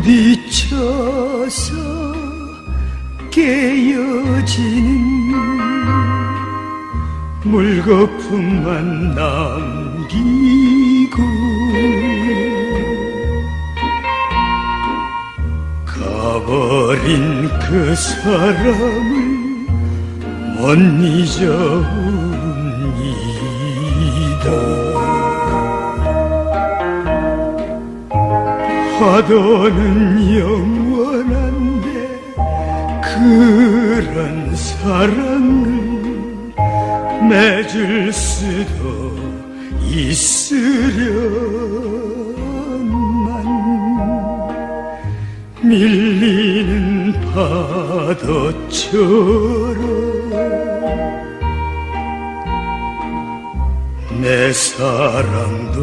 부딪혀서 깨어지는 물거품만 남기고 가버린 그 사람을 못 잊어옵니다. 화도는 영원한데 그런 사랑을 맺을 수도 있으련만 밀리는 파도처럼 내 사랑도